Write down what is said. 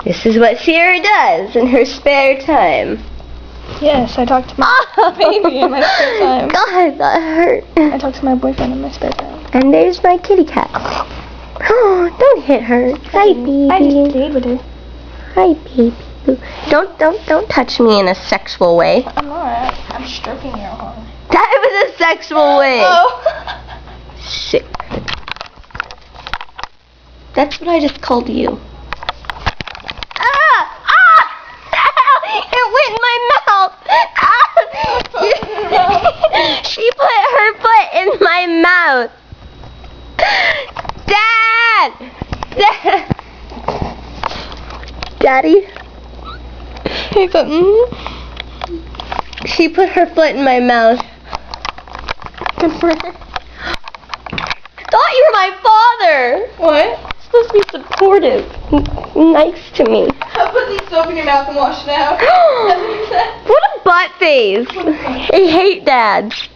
This is what Sierra does in her spare time. Yes, I talk to my baby in my spare time. God, that hurt. I talk to my boyfriend in my spare time. And there's my kitty cat. Oh, don't hit her. Hi, baby. I just played with her. Hi, baby. Don't touch me in a sexual way. I'm not. I'm stroking your arm. That was a sexual way. Oh. Sick. That's what I just called you. Ah! Ah! It went in my mouth. Ah! She put her foot in my mouth. Dad! Dad! Daddy? She put her foot in my mouth. Good for her. Thought you were my father. What? You're supposed to be supportive, nice to me. I'll put these soap in your mouth and wash it out. That's what you said. What a butt face. I hate dads.